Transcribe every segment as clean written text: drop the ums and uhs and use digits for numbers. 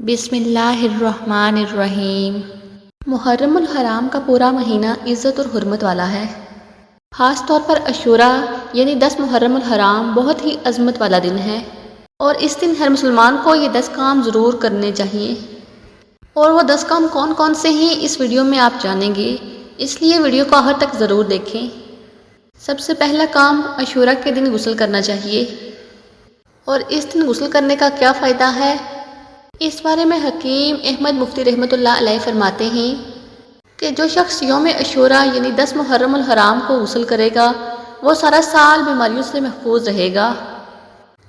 بسم اللہ الرحمن الرحیم۔ محرم الحرام کا پورا مہینہ عزت اور حرمت والا ہے۔ خاص طور پر عاشوراء یعنی 10 محرم الحرام بہت ہی عظمت والا دن ہے، اور اس دن ہر مسلمان کو یہ 10 کام ضرور کرنے چاہیے۔ اور وہ 10 کام کون کون سے ہیں اس ویڈیو میں آپ جانیں گے، اس لیے ویڈیو کو آخر تک ضرور دیکھیں۔ سب سے پہلا کام، عاشوراء کے دن غسل کرنا چاہیے۔ اور اس دن غسل کرنے کا کیا فائدہ ہے، اس بارے میں حکیم احمد مفتی رحمۃ اللہ علیہ فرماتے ہیں کہ جو شخص یوم عاشوراء یعنی 10 محرم الحرام کو غسل کرے گا وہ سارا سال بیماریوں سے محفوظ رہے گا،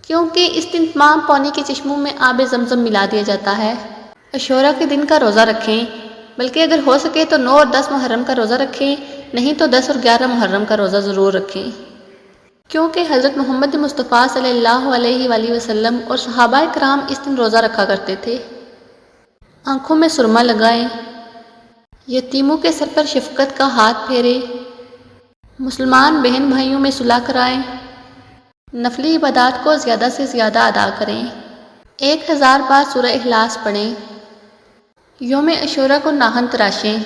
کیونکہ اس دن تمام پانی کے چشموں میں آب زمزم ملا دیا جاتا ہے۔ عاشوراء کے دن کا روزہ رکھیں، بلکہ اگر ہو سکے تو 9 اور 10 محرم کا روزہ رکھیں، نہیں تو 10 اور 11 محرم کا روزہ ضرور رکھیں، کیونکہ حضرت محمد مصطفیٰ صلی اللہ علیہ وآلہ وسلم اور صحابہ کرام اس دن روزہ رکھا کرتے تھے۔ آنکھوں میں سرما لگائیں، یتیموں کے سر پر شفقت کا ہاتھ پھیریں، مسلمان بہن بھائیوں میں صلح کرائیں، نفلی عبادات کو زیادہ سے زیادہ ادا کریں، 1000 بار سورہ اخلاص پڑھیں، یوم عاشوراء کو ناخن تراشیں،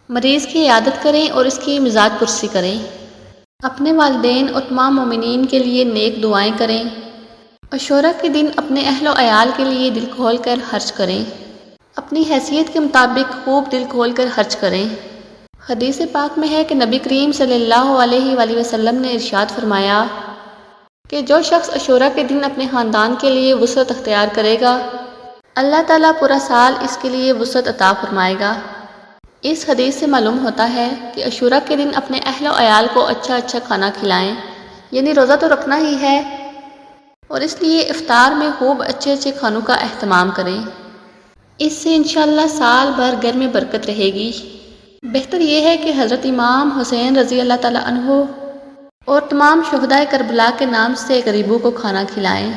مریض کی عیادت کریں اور اس کی مزاد پرسی کریں، اپنے والدین اور تمام مومنین کے لیے نیک دعائیں کریں۔ عاشوراء کے دن اپنے اہل و عیال کے لیے دل کھول کر خرچ کریں، اپنی حیثیت کے مطابق خوب دل کھول کر خرچ کریں۔ حدیث پاک میں ہے کہ نبی کریم صلی اللہ علیہ وآلہ وسلم نے ارشاد فرمایا کہ جو شخص عاشوراء کے دن اپنے خاندان کے لیے وسعت اختیار کرے گا، اللہ تعالیٰ پورا سال اس کے لیے وسعت عطا فرمائے گا۔ اس حدیث سے معلوم ہوتا ہے کہ عاشوراء کے دن اپنے اہل و عیال کو اچھا کھانا کھلائیں، یعنی روزہ تو رکھنا ہی ہے، اور اس لیے افطار میں خوب اچھے کھانوں کا اہتمام کریں۔ اس سے انشاءاللہ سال بھر گھر میں برکت رہے گی۔ بہتر یہ ہے کہ حضرت امام حسین رضی اللہ تعالیٰ عنہ اور تمام شہدائے کربلا کے نام سے غریبوں کو کھانا کھلائیں۔